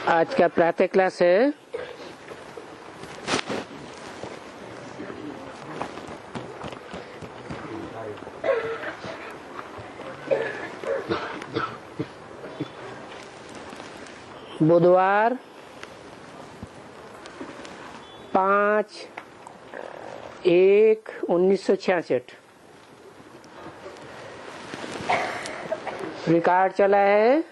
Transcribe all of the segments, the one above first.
आज का प्रातः क्लास है बुधवार 5/1/1966। रिकॉर्ड चला है।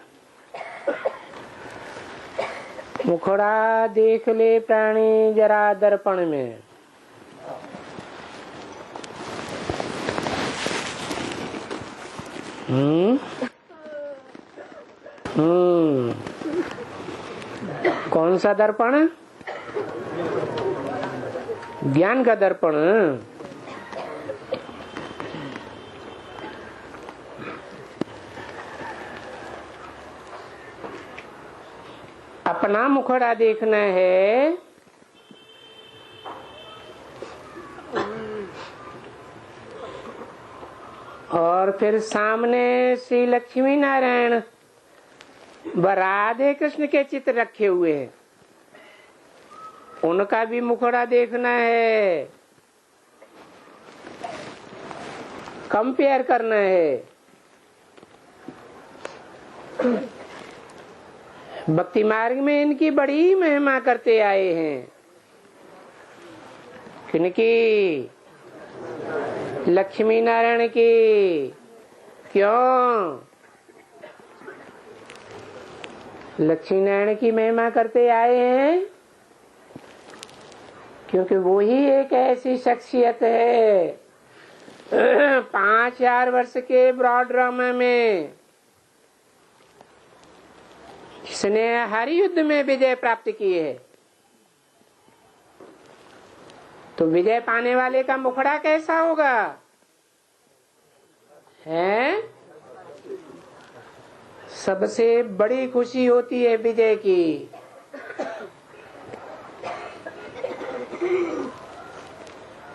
मुखड़ा देख ले प्राणी जरा दर्पण में। कौन सा दर्पण? ज्ञान का दर्पण। अपना मुखड़ा देखना है और फिर सामने श्री लक्ष्मी नारायण व राधे कृष्ण के चित्र रखे हुए हैं, उनका भी मुखड़ा देखना है, कंपेयर करना है। भक्ति मार्ग में इनकी बड़ी महिमा करते आए हैं। किनकी? लक्ष्मी नारायण की। क्यों? लक्ष्मी नारायण की महिमा करते आए हैं क्योंकि वो ही एक ऐसी शख्सियत है 5000 वर्ष के ब्रॉड ड्रामा में जिसने हर युद्ध में विजय प्राप्त की है। तो विजय पाने वाले का मुखड़ा कैसा होगा? है? सबसे बड़ी खुशी होती है विजय की।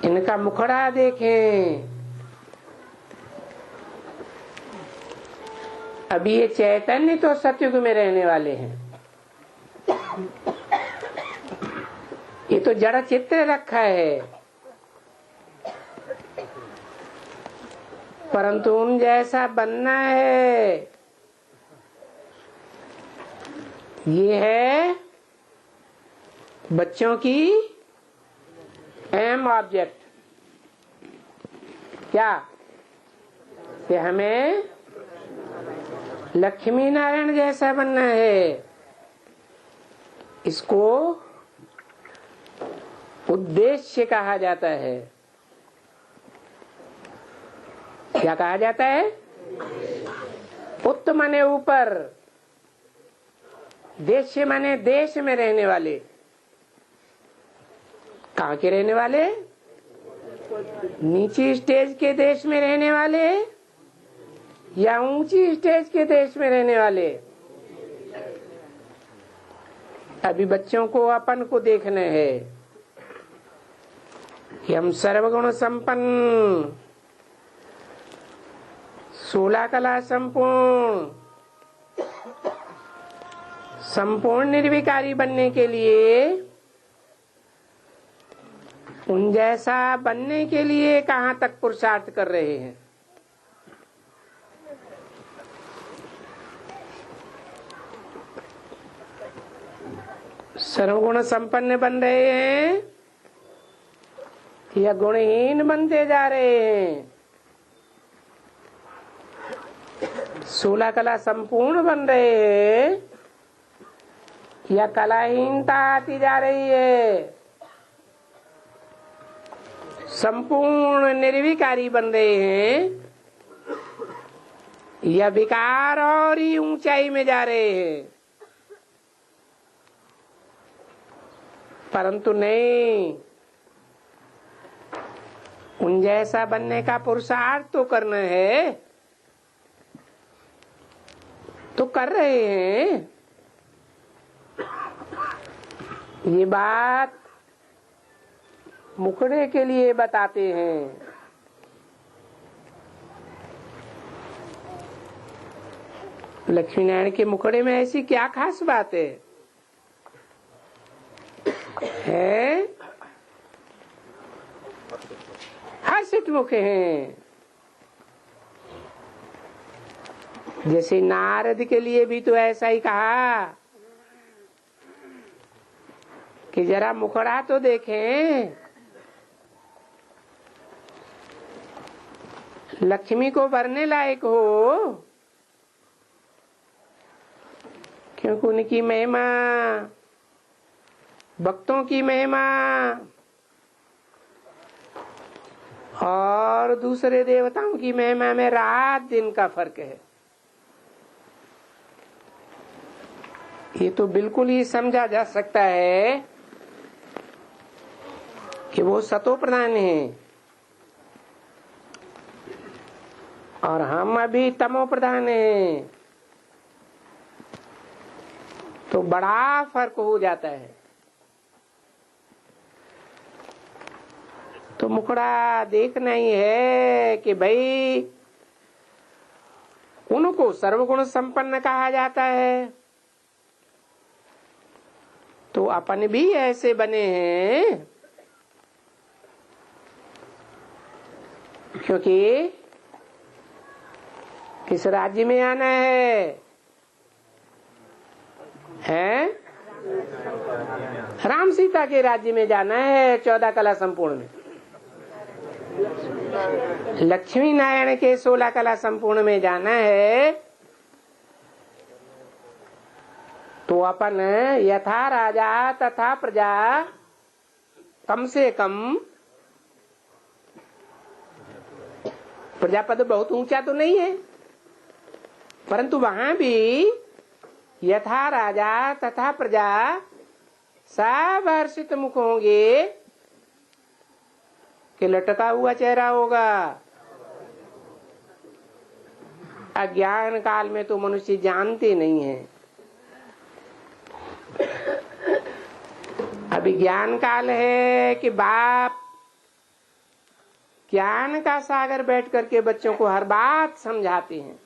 इनका मुखड़ा देखें। अभी ये चैतन्य तो सतयुग में रहने वाले हैं, ये तो जड़ चित्र रखा है, परंतु उन जैसा बनना है। ये है बच्चों की एम ऑब्जेक्ट। क्या? कि हमें लक्ष्मी नारायण जैसा बनना है। इसको उद्देश्य कहा जाता है। क्या कहा जाता है? उत्त माने ऊपर, देश माने देश में रहने वाले। कहाँ के रहने वाले? नीची स्टेज के देश में रहने वाले या ऊंची स्टेज के देश में रहने वाले? अभी बच्चों को अपन को देखना है कि हम सर्वगुण संपन्न, 16 कला संपूर्ण, संपूर्ण निर्विकारी बनने के लिए, उन जैसा बनने के लिए कहाँ तक पुरुषार्थ कर रहे हैं। सर्वगुण संपन्न बन रहे हैं या गुणहीन बनते जा रहे हैं? 16 कला संपूर्ण बन रहे हैं या कलाहीनता आती जा रही है? संपूर्ण निर्विकारी बन रहे हैं या विकार और ही ऊंचाई में जा रहे हैं? परंतु नहीं, उन जैसा बनने का पुरुषार्थ तो करना है, तो कर रहे हैं। ये बात मुखड़े के लिए बताते हैं। लक्ष्मी नारायण के मुखड़े में ऐसी क्या खास बात है? है, हर्षित मुख हैं। जैसे नारद के लिए भी तो ऐसा ही कहा कि जरा मुखड़ा तो देखें, लक्ष्मी को भरने लायक हो, क्योंकि उनकी महिमा, भक्तों की महिमा और दूसरे देवताओं की महिमा में रात दिन का फर्क है। ये तो बिल्कुल ही समझा जा सकता है कि वो सतो प्रधान है और हम अभी तमो प्रधान हैं, तो बड़ा फर्क हो जाता है। तो मुखड़ा देखना ही है कि भाई उनको सर्वगुण संपन्न कहा जाता है, तो अपन भी ऐसे बने हैं, क्योंकि किस राज्य में आना है? राम सीता के राज्य में जाना है, 14 कला संपूर्ण में। लक्ष्मी नारायण के 16 कला संपूर्ण में जाना है, तो अपन यथा राजा तथा प्रजा, कम से कम प्रजापद बहुत ऊंचा तो नहीं है, परंतु वहां भी यथा राजा तथा प्रजा सब हर्षित मुख होंगे कि लटका हुआ चेहरा होगा। अज्ञान काल में तो मनुष्य जानते नहीं है, अभी ज्ञान काल है कि बाप ज्ञान का सागर बैठ करके बच्चों को हर बात समझाते हैं,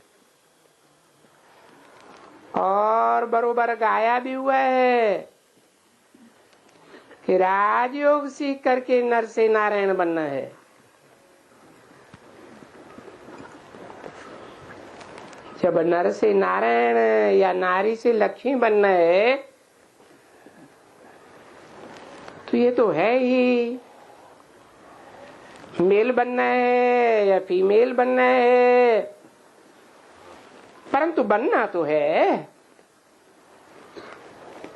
और बरोबर गाया भी हुआ है कि राजयोग सीख करके नर से नारायण बनना है। जब नर से नारायण या नारी से लक्ष्मी बनना है, तो ये तो है ही, मेल बनना है या फीमेल बनना है, परंतु बनना तो है।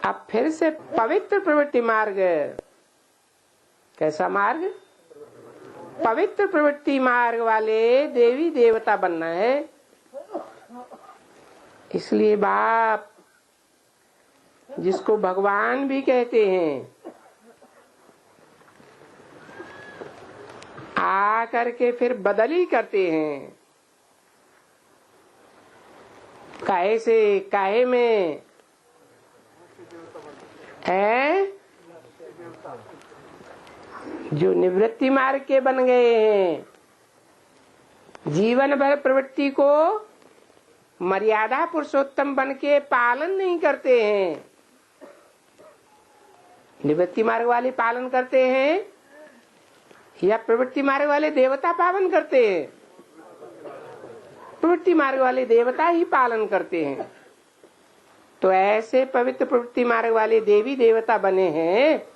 अब फिर से पवित्र प्रवृत्ति मार्ग, कैसा मार्ग? पवित्र प्रवृत्ति मार्ग वाले देवी देवता बनना है। इसलिए बाप जिसको भगवान भी कहते हैं, आ करके फिर बदली करते हैं। काहे से काहे में है, जो निवृत्ति मार्ग के बन गए हैं, जीवन भर प्रवृत्ति को मर्यादा पुरुषोत्तम बन के पालन नहीं करते हैं। निवृत्ति मार्ग वाले पालन करते हैं या प्रवृत्ति मार्ग वाले देवता पालन करते हैं? प्रवृत्ति मार्ग वाले देवता ही पालन करते हैं। तो ऐसे पवित्र प्रवृत्ति मार्ग वाले देवी देवता बने हैं।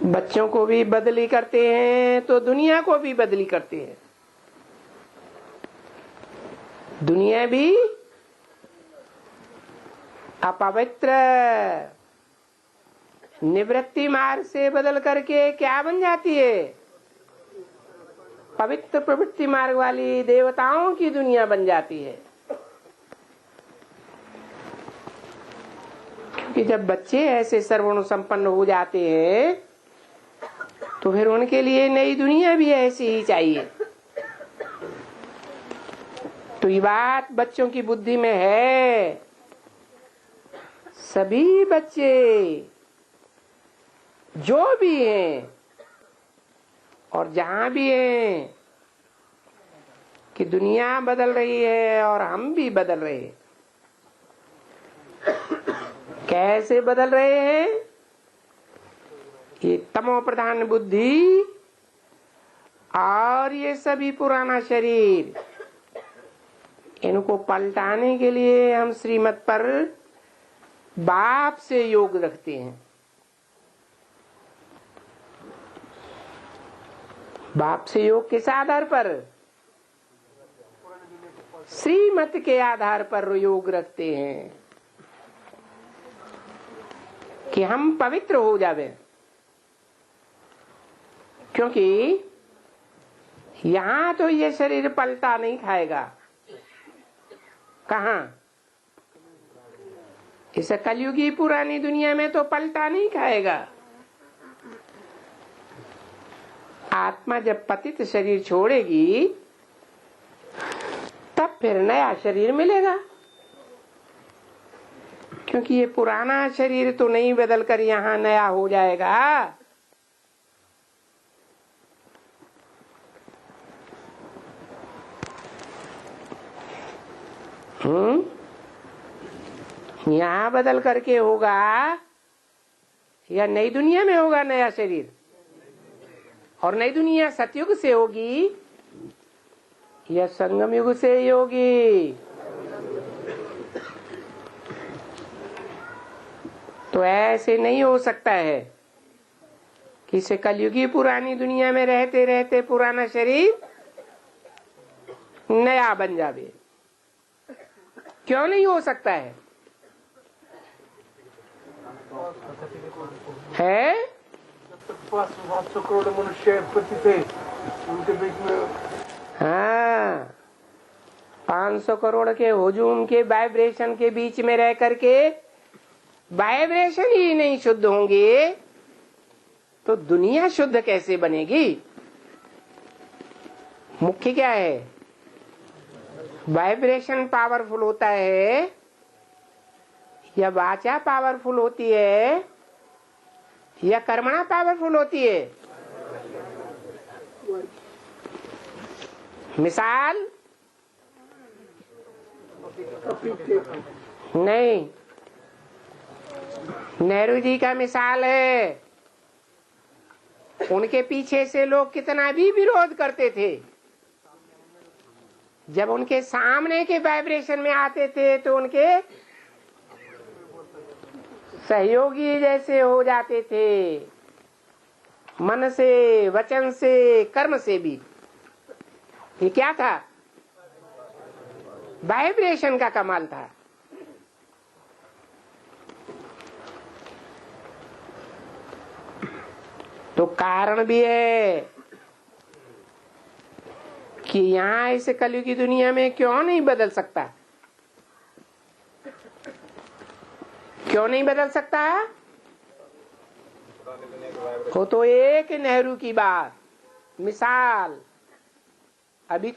बच्चों को भी बदली करते हैं तो दुनिया को भी बदली करते हैं। दुनिया भी अपवित्र निवृत्ति मार्ग से बदल करके क्या बन जाती है? पवित्र प्रवृत्ति मार्ग वाली देवताओं की दुनिया बन जाती है। क्योंकि जब बच्चे ऐसे सर्वगुण संपन्न हो जाते हैं तो फिर उनके लिए नई दुनिया भी ऐसी ही चाहिए। तो ये बात बच्चों की बुद्धि में है। सभी बच्चे जो भी हैं और जहां भी हैं कि दुनिया बदल रही है और हम भी बदल रहे हैं। कैसे बदल रहे हैं? ये तमो प्रधान बुद्धि और ये सभी पुराना शरीर, इनको पलटाने के लिए हम श्रीमत पर बाप से योग रखते हैं। बाप से योग किस आधार पर? श्रीमत के आधार पर योग रखते हैं कि हम पवित्र हो जावे। क्योंकि यहां तो ये शरीर पलटा नहीं खाएगा। कहां? इस कलयुगी पुरानी दुनिया में तो पलटा नहीं खाएगा। आत्मा जब पतित शरीर छोड़ेगी तब फिर नया शरीर मिलेगा। क्योंकि ये पुराना शरीर तो नहीं बदल कर यहाँ नया हो जाएगा। यहाँ बदल करके होगा या नई दुनिया में होगा नया शरीर? और नई दुनिया सतयुग से होगी या संगम युग से होगी? तो ऐसे नहीं हो सकता है कि इसे कलयुगी पुरानी दुनिया में रहते रहते पुराना शरीर नया बन जावे। क्यों नहीं हो सकता है? है 500-700 करोड़ मनुष्य पति थे, उनके बीच में। हाँ, 500 करोड़ के हुजूम के वाइब्रेशन के बीच में रह करके वाइब्रेशन ही नहीं शुद्ध होंगे तो दुनिया शुद्ध कैसे बनेगी? मुख्य क्या है? वाइब्रेशन पावरफुल होता है या वाचा पावरफुल होती है या कर्मणा पावरफुल होती है? मिसाल नहीं, नेहरू जी का मिसाल है। उनके पीछे से लोग कितना भी विरोध करते थे, जब उनके सामने के वाइब्रेशन में आते थे तो उनके सहयोगी जैसे हो जाते थे, मन से, वचन से, कर्म से भी। ये क्या था? वाइब्रेशन का कमाल था। तो कारण भी है कि यहाँ इस कलयुगी दुनिया में क्यों नहीं बदल सकता? क्यों नहीं बदल सकता? वो तो एक नेहरू की बात, मिसाल। अभी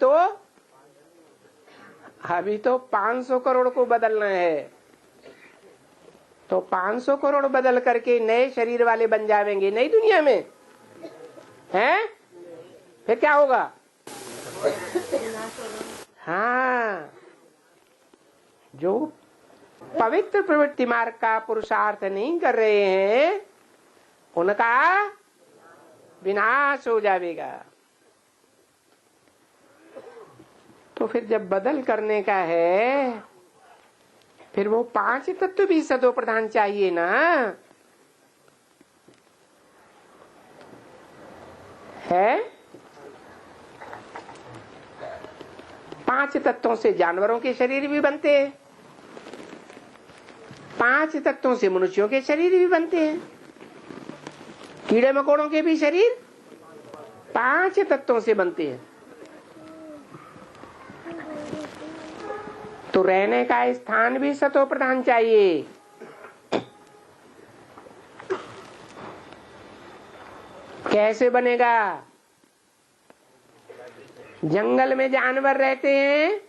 तो 500 करोड़ को बदलना है, तो 500 करोड़ बदल करके नए शरीर वाले बन जाएंगे नई दुनिया में, हैं? फिर क्या होगा? हाँ, जो पवित्र प्रवृत्ति मार्ग का पुरुषार्थ नहीं कर रहे हैं उनका विनाश हो जाएगा। तो फिर जब बदल करने का है फिर वो 5 तत्व भी सदो प्रधान चाहिए ना। है 5 तत्वों से जानवरों के शरीर भी बनते हैं, 5 तत्वों से मनुष्यों के शरीर भी बनते हैं, कीड़े मकोड़ों के भी शरीर 5 तत्वों से बनते हैं। तो रहने का स्थान भी सतो प्रधान चाहिए। कैसे बनेगा? जंगल में जानवर रहते हैं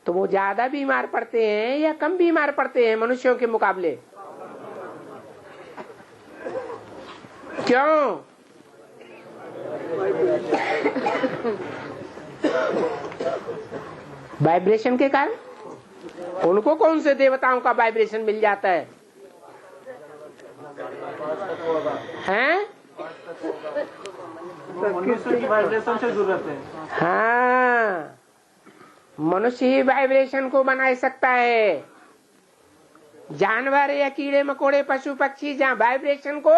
तो वो ज्यादा बीमार पड़ते हैं या कम बीमार पड़ते हैं मनुष्यों के मुकाबले? क्यों? वाइब्रेशन के कारण। उनको कौन से देवताओं का वाइब्रेशन मिल जाता है? हैं? मनुष्य की वाइब्रेशन से जरूरत है। हाँ, मनुष्य ही वाइब्रेशन को बना सकता है। जानवर या कीड़े मकोड़े पशु पक्षी जहाँ वाइब्रेशन को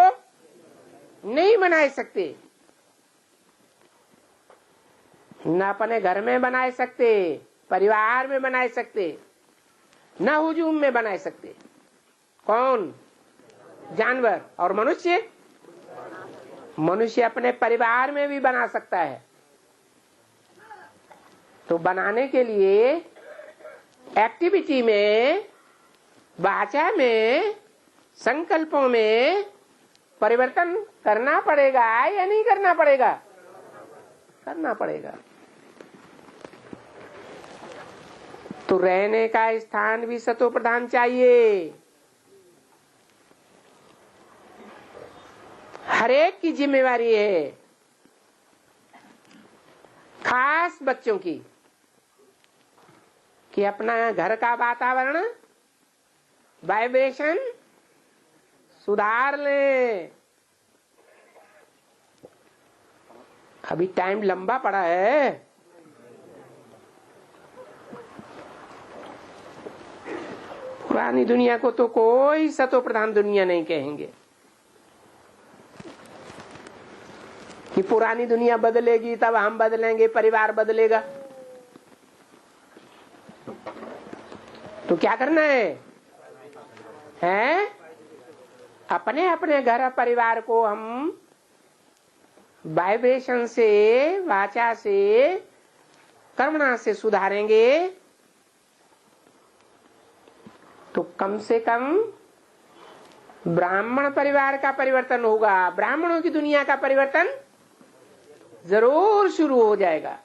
नहीं बना सकते, न अपने घर में बना सकते, परिवार में बना सकते, न हुजूम में बना सकते। कौन? जानवर। और मनुष्य? मनुष्य अपने परिवार में भी बना सकता है। तो बनाने के लिए एक्टिविटी में, वाचा में, संकल्पों में परिवर्तन करना पड़ेगा या नहीं करना पड़ेगा? करना पड़ेगा। तो रहने का स्थान भी सतो प्रधान चाहिए। हर एक की जिम्मेवारी है, खास बच्चों की, कि अपना घर का वातावरण, वाइब्रेशन सुधार ले। अभी टाइम लंबा पड़ा है। पुरानी दुनिया को तो कोई सतो प्रधान दुनिया नहीं कहेंगे कि पुरानी दुनिया बदलेगी तब हम बदलेंगे, परिवार बदलेगा। तो क्या करना है? हैं? अपने अपने घर परिवार को हम वाइब्रेशन से, वाचा से, कर्मणा से सुधारेंगे तो कम से कम ब्राह्मण परिवार का परिवर्तन होगा, ब्राह्मणों की दुनिया का परिवर्तन जरूर शुरू हो जाएगा।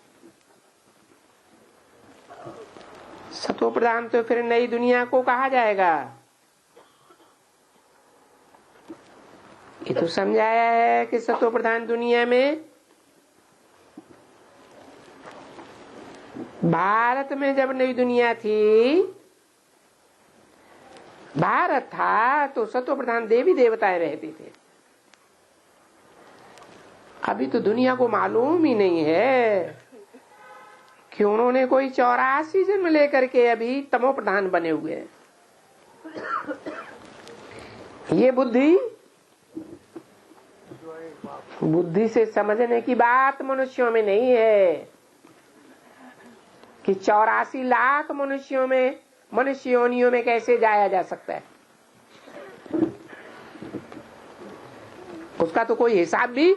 सतो प्रधान तो फिर नई दुनिया को कहा जाएगा। ये तो समझाया है कि सतो प्रधान दुनिया में, भारत में जब नई दुनिया थी, भारत था तो सतो प्रधान देवी देवताएं रहते थे। अभी तो दुनिया को मालूम ही नहीं है कि उन्होंने कोई 84 जन्म लेकर के अभी तमो प्रधान बने हुए हैं। ये बुद्धि से समझने की बात मनुष्यों में नहीं है कि 84 लाख मनुष्यों में, मनुष्य योनियों में कैसे जाया जा सकता है। उसका तो कोई हिसाब भी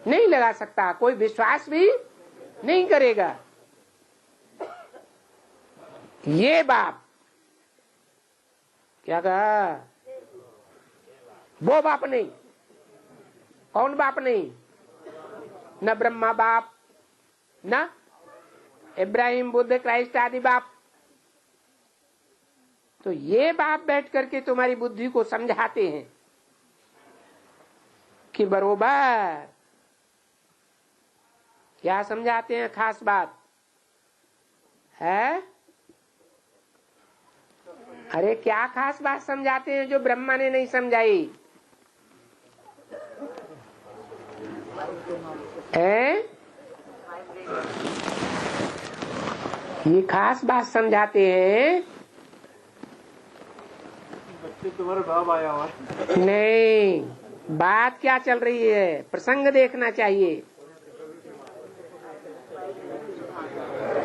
नहीं लगा सकता, कोई विश्वास भी नहीं करेगा। ये बाप क्या कहा? वो बाप नहीं। कौन बाप नहीं? न ब्रह्मा बाप, न इब्राहिम, बुद्ध, क्राइस्ट आदि बाप। तो ये बाप बैठ करके तुम्हारी बुद्धि को समझाते हैं कि बरोबर। क्या समझाते हैं? खास बात है। अरे क्या खास बात समझाते हैं जो ब्रह्मा ने नहीं समझाई है? ये खास बात समझाते हैं। बच्चे तुम्हारे भाव आया हुआ नहीं, बात क्या चल रही है, प्रसंग देखना चाहिए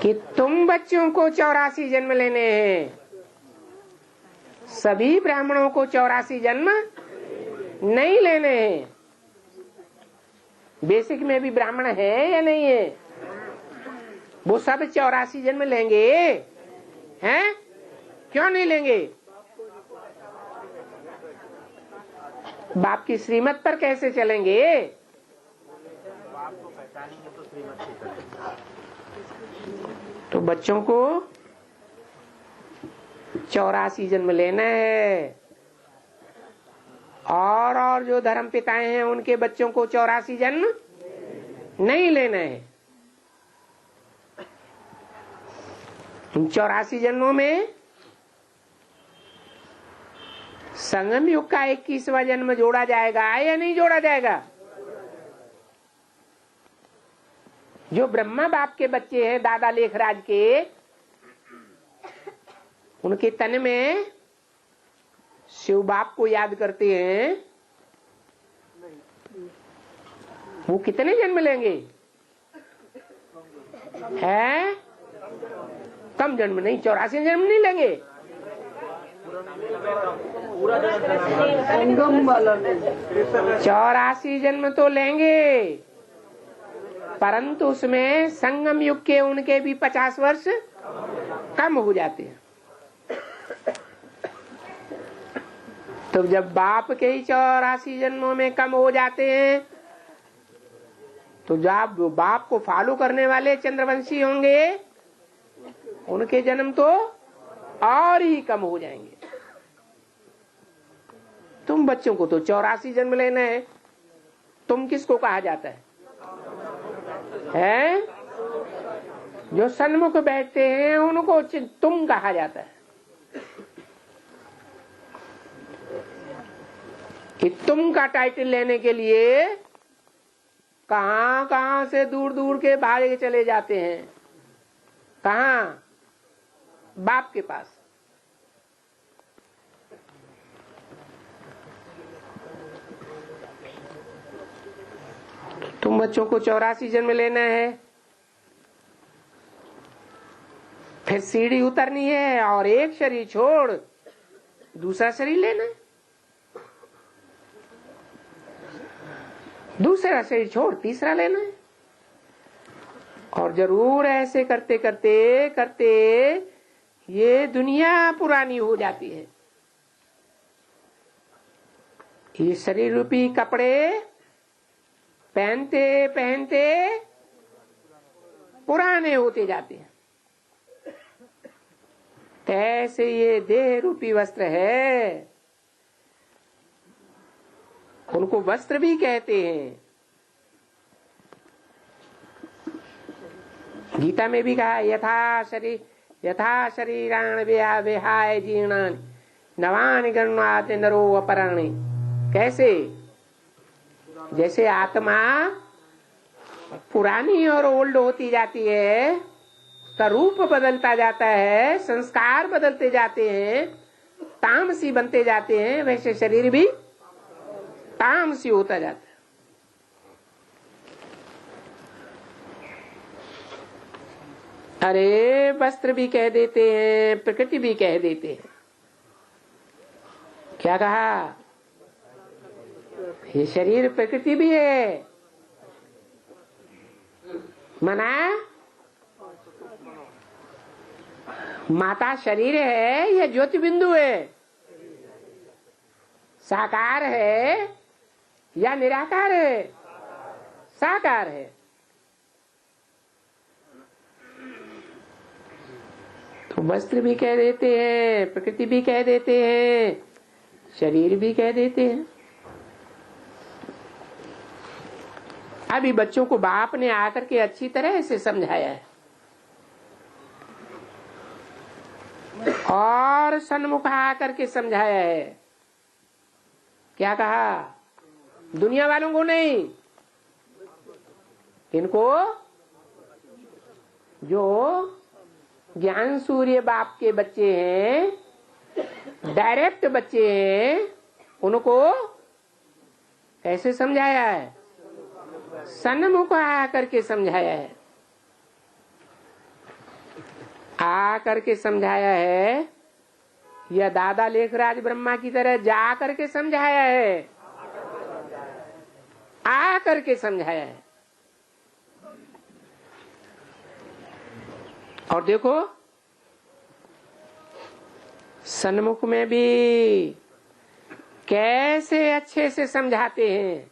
कि तुम बच्चों को 84 जन्म लेने हैं। सभी ब्राह्मणों को 84 जन्म नहीं लेने हैं। बेसिक में भी ब्राह्मण है या नहीं है? वो सब 84 जन्म लेंगे हैं? क्यों नहीं लेंगे? बाप की श्रीमत पर कैसे चलेंगे? तो बच्चों को 84 जन्म लेना है। और जो धर्म पिताएं हैं उनके बच्चों को 84 जन्म नहीं लेना है। इन 84 जन्मों में संगम युग का 21वां जन्म जोड़ा जाएगा या नहीं जोड़ा जाएगा? जो ब्रह्मा बाप के बच्चे हैं दादा लेखराज के, उनके तन में शिव बाप को याद करते हैं, वो कितने जन्म लेंगे? है कम जन्म नहीं, 84 जन्म नहीं लेंगे। संगम वाला 84 जन्म तो लेंगे, परंतु उसमें संगम युग के उनके भी 50 वर्ष कम हो जाते हैं। तो जब बाप के ही 84 जन्मों में कम हो जाते हैं, तो जब बाप को फॉलो करने वाले चंद्रवंशी होंगे, उनके जन्म तो और ही कम हो जाएंगे। तुम बच्चों को तो 84 जन्म लेना है, तुम किसको कहा जाता है? जो सन्मुख बैठते हैं उनको तुम कहा जाता है। कि तुम का टाइटल लेने के लिए कहां कहां से दूर दूर के भागे चले जाते हैं। कहां? बाप के पास। तुम बच्चों को 84 जन्म लेना है, फिर सीढ़ी उतरनी है और एक शरीर छोड़ दूसरा शरीर लेना है, दूसरा शरीर छोड़ तीसरा लेना है। और जरूर ऐसे करते करते करते ये दुनिया पुरानी हो जाती है। ये शरीर रूपी कपड़े पहनते पहनते पुराने होते जाते हैं। ऐसे ये देह रूपी वस्त्र है, उनको वस्त्र भी कहते हैं। गीता में भी कहा यथा शरीराण विहाय जीर्णानि नवानि गृह्णाति नरो अपराणि। कैसे? जैसे आत्मा पुरानी और ओल्ड होती जाती है, उसका रूप बदलता जाता है, संस्कार बदलते जाते हैं, तामसी बनते जाते हैं, वैसे शरीर भी तामसी होता जाता है। अरे वस्त्र भी कह देते हैं, प्रकृति भी कह देते हैं। क्या कहा? ये शरीर प्रकृति भी है। मना माता शरीर है या ज्योति बिंदु है? साकार है या निराकार है? साकार है। तो वस्त्र भी कह देते हैं, प्रकृति भी कह देते हैं, शरीर भी कह देते हैं। अभी बच्चों को बाप ने आकर के अच्छी तरह से समझाया है और सन्मुख आकर के समझाया है। क्या कहा? दुनिया वालों को नहीं, इनको जो ज्ञान सूर्य बाप के बच्चे हैं, डायरेक्ट बच्चे हैं, उनको कैसे समझाया है? सन्मुख आकर के समझाया है। आकर के समझाया है या दादा लेखराज ब्रह्मा की तरह जा करके समझाया है? आकर के समझाया है। और देखो सन्मुख में भी कैसे अच्छे से समझाते हैं।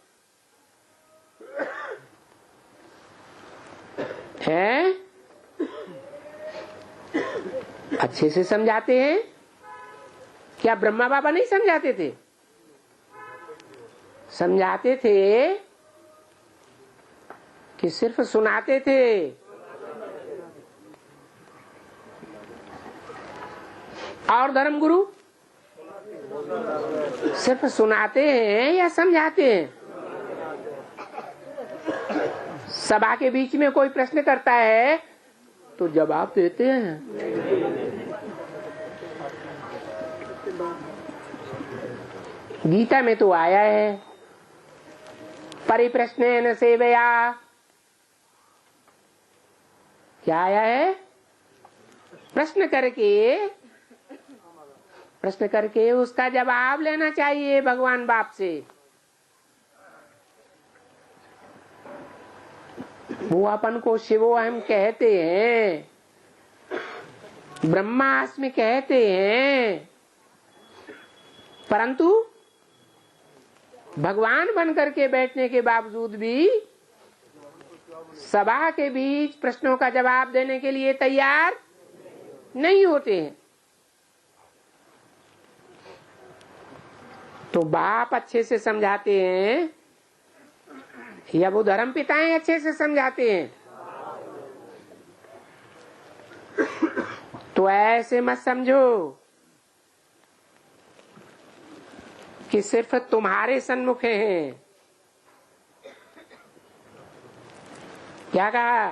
अच्छे से समझाते हैं। क्या ब्रह्मा बाबा नहीं समझाते थे? समझाते थे कि सिर्फ सुनाते थे? और धर्मगुरु सिर्फ सुनाते हैं या समझाते हैं? सभा के बीच में कोई प्रश्न करता है तो जवाब देते हैं। गीता में तो आया है, परिप्रश्नेन सेवया। क्या आया है? प्रश्न करके उसका जवाब लेना चाहिए भगवान बाप से। वो अपन को शिवोहम कहते हैं, ब्रह्मास्मि कहते हैं, परंतु भगवान बन करके बैठने के बावजूद भी सभा के बीच प्रश्नों का जवाब देने के लिए तैयार नहीं होते हैं। तो बाप अच्छे से समझाते हैं या वो धर्म पिताएं अच्छे से समझाते हैं? तो ऐसे मत समझो कि सिर्फ तुम्हारे सन्मुख हैं। क्या कहा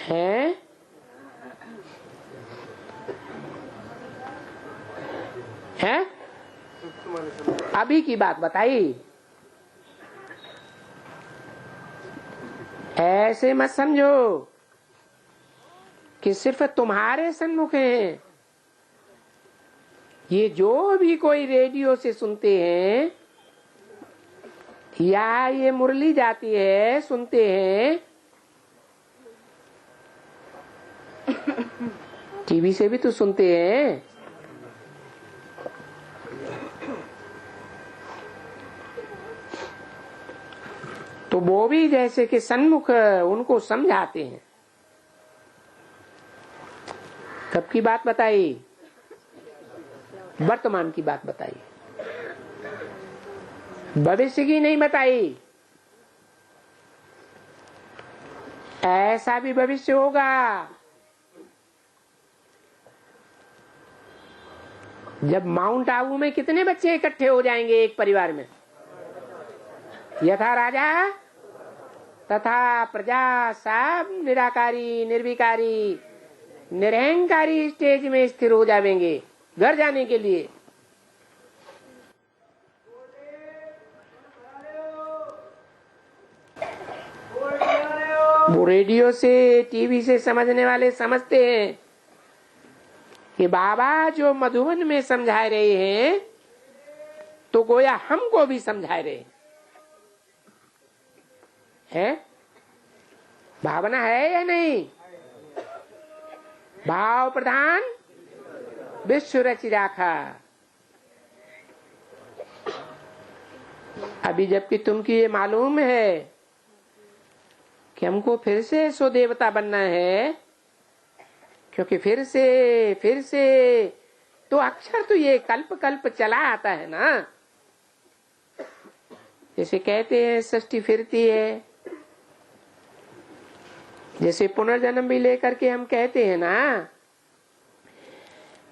है? अभी की बात बताई। ऐसे मत समझो कि सिर्फ तुम्हारे सन्मुख हैं। ये जो भी कोई रेडियो से सुनते हैं या ये मुरली जाती है सुनते हैं, टीवी से भी तो सुनते हैं। तो वो भी जैसे कि सन्मुख उनको समझाते हैं। कब की बात बताई? वर्तमान की बात बताई, भविष्य की नहीं बताई। ऐसा भी भविष्य होगा जब माउंट आबू में कितने बच्चे इकट्ठे हो जाएंगे एक परिवार में। यथा राजा तथा प्रजा सब निराकारी निर्विकारी निरहंकारी स्टेज में स्थिर हो जाएंगे घर जाने के लिए। वो रेडियो से टीवी से समझने वाले समझते हैं कि बाबा जो मधुबन में समझा रहे हैं तो गोया हमको भी समझा रहे हैं। भावना है या नहीं? भाव प्रधान विश्व रचि राखा। अभी जबकि तुमको ये मालूम है कि हमको फिर से सो देवता बनना है, क्योंकि फिर से तो अक्षर तो ये कल्प कल्प चला आता है ना। जैसे कहते हैं सृष्टि फिरती है, जैसे पुनर्जन्म भी लेकर के हम कहते हैं ना,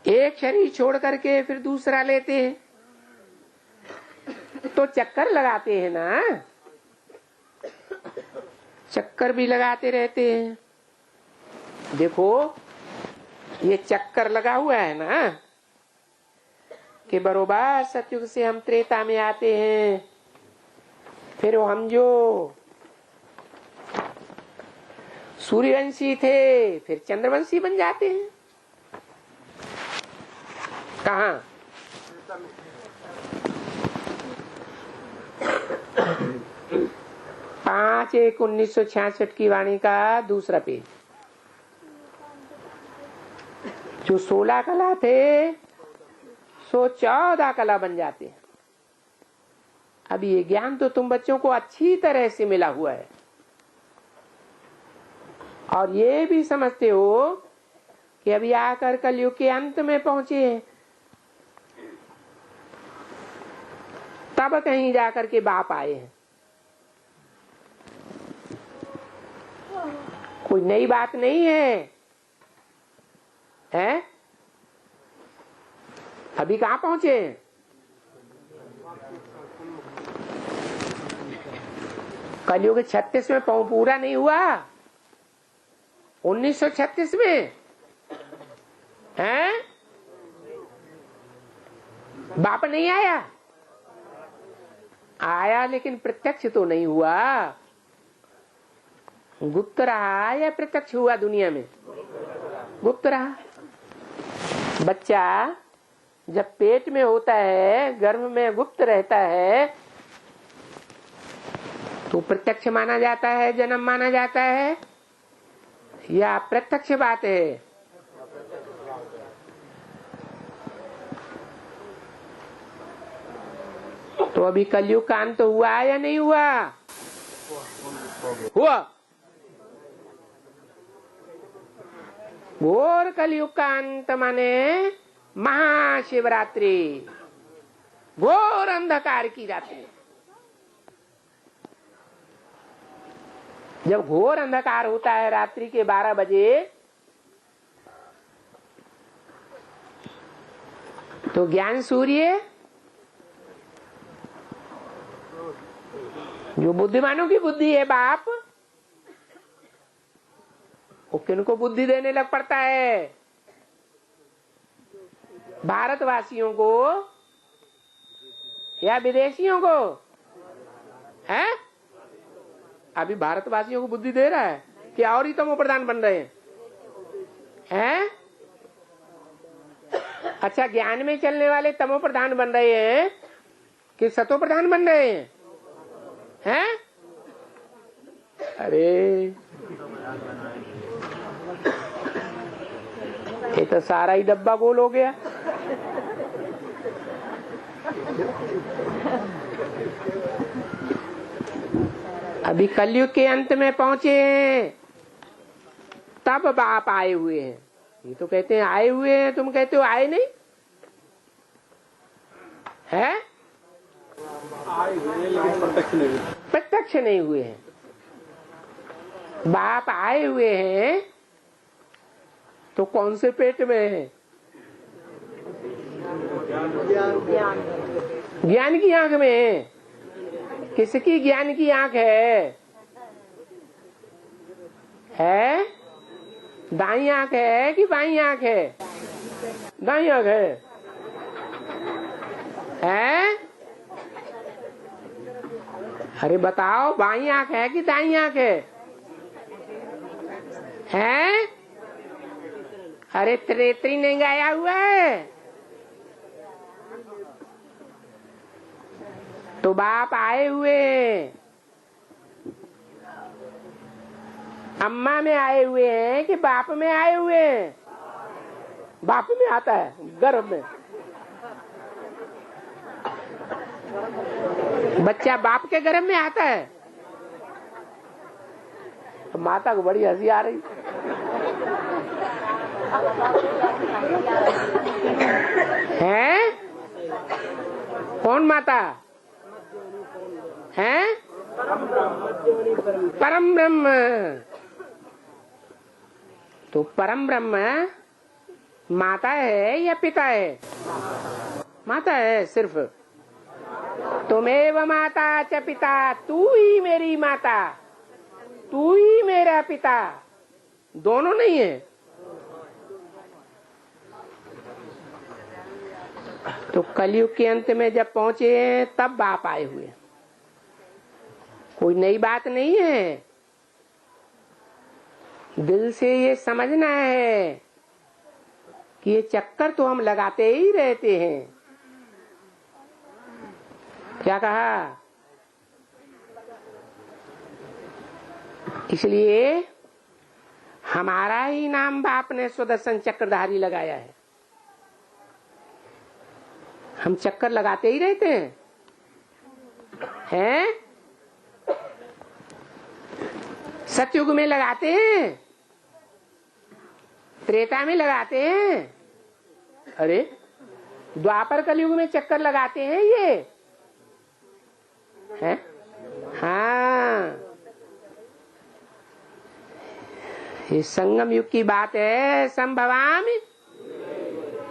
एक शरीर छोड़ करके फिर दूसरा लेते हैं तो चक्कर लगाते हैं ना, चक्कर भी लगाते रहते हैं। देखो ये चक्कर लगा हुआ है ना कि बरोबर सतयुग से हम त्रेता में आते हैं, फिर हम जो सूर्यवंशी थे फिर चंद्रवंशी बन जाते हैं। कहाँ? 5/1/1966 की वाणी का दूसरा पेज। जो 16 कला थे सो 14 कला बन जाते हैं। अब ये ज्ञान तो तुम बच्चों को अच्छी तरह से मिला हुआ है और ये भी समझते हो कि अभी आकर कलयुग के अंत में पहुंचे हैं, तब कहीं जाकर के बाप आए हैं। कोई नई बात नहीं है, हैं? अभी कहाँ पहुंचे हैं? कलयुग 36 में पूरा नहीं हुआ, 1936 में हैं? बाप नहीं आया, आया लेकिन प्रत्यक्ष तो नहीं हुआ। गुप्त रहा या प्रत्यक्ष हुआ? दुनिया में गुप्त रहा। बच्चा जब पेट में होता है, गर्भ में गुप्त रहता है, तो प्रत्यक्ष माना जाता है, जन्म माना जाता है, या प्रत्यक्ष बात है? तो अभी कलयुग का अंत हुआ या नहीं हुआ? हुआ। घोर कलयुग का अंत माने महाशिवरात्रि, घोर अंधकार की रात्रि। जब घोर अंधकार होता है रात्रि के 12 बजे, तो ज्ञान सूर्य जो बुद्धिमानों की बुद्धि है बाप, वो किनको बुद्धि देने लग पड़ता है? भारतवासियों को या विदेशियों को? है अभी भारतवासियों को बुद्धि दे रहा है कि और ही तमो प्रधान बन रहे हैं? अच्छा, ज्ञान में चलने वाले तमो प्रधान बन रहे हैं कि सतो प्रधान बन रहे हैं? हैं? अरे ये तो सारा ही डब्बा गोल हो गया। अभी कलयुग के अंत में पहुंचे हैं, तब बाप आए हुए हैं। ये तो कहते हैं आए हुए हैं, तुम कहते हो आए नहीं है? प्रत्यक्ष नहीं हुए हैं। बाप आए हुए हैं तो कौन से पेट में है? ज्ञान की आंख में है। किसकी ज्ञान की आंख है? दाई आंख है कि बाई आंख है? दाई आंख है? अरे बताओ, बाई आंख है कि दाई आंख है? अरे त्रेत्री नहीं गाया हुआ है तो बाप आए हुए हैं। अम्मा में आए हुए हैं कि बाप में आए हुए हैं? बाप में आता है, गर्भ में। बच्चा बाप के गर्भ में आता है तो माता को बड़ी हंसी आ रही है। कौन माता है? परम ब्रह्म। तो परम ब्रह्म माता है या पिता है? माता है सिर्फ। तुमेव माता च पिता, तू ही मेरी माता, तू ही मेरा पिता, दोनों नहीं है। तो कलयुग के अंत में जब पहुंचे हैं तब बाप आए हुए। कोई नई बात नहीं है। दिल से ये समझना है कि ये चक्कर तो हम लगाते ही रहते हैं। क्या कहा? इसलिए हमारा ही नाम बाप ने सुदर्शन चक्रधारी लगाया है। हम चक्कर लगाते ही रहते हैं? सतयुग में लगाते हैं, त्रेता में लगाते हैं, अरे द्वापर कलयुग में चक्कर लगाते हैं ये है। हाँ, ये संगम युग की बात है। संभवामि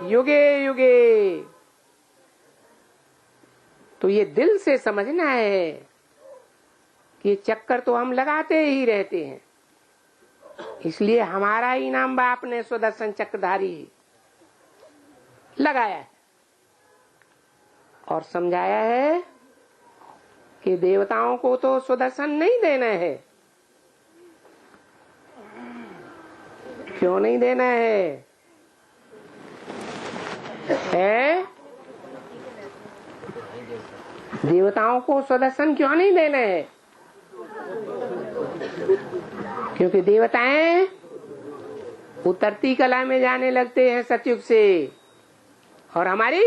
युगे युगे तो ये दिल से समझना है कि चक्कर तो हम लगाते ही रहते हैं, इसलिए हमारा इनाम बाप ने सुदर्शन चक्रधारी लगाया है और समझाया है कि देवताओं को तो सुदर्शन नहीं देना है। क्यों नहीं देना है? देवताओं को सुदर्शन क्यों नहीं देना है? क्योंकि देवताएं उतरती कला में जाने लगते हैं सतयुग से, और हमारी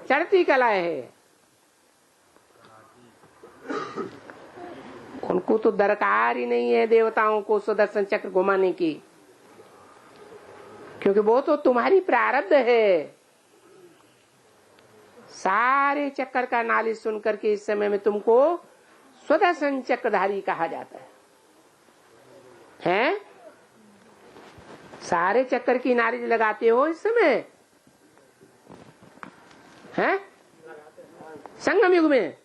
चढ़ती कला है। उनको तो दरकार ही नहीं है देवताओं को सुदर्शन चक्र घुमाने की, क्योंकि वो तो तुम्हारी प्रारब्ध है। सारे चक्कर का नालिश सुन करके इस समय में तुमको सुदर्शन चक्रधारी कहा जाता है? सारे चक्कर की नालिश लगाते हो इस समय हैं? संगम युग में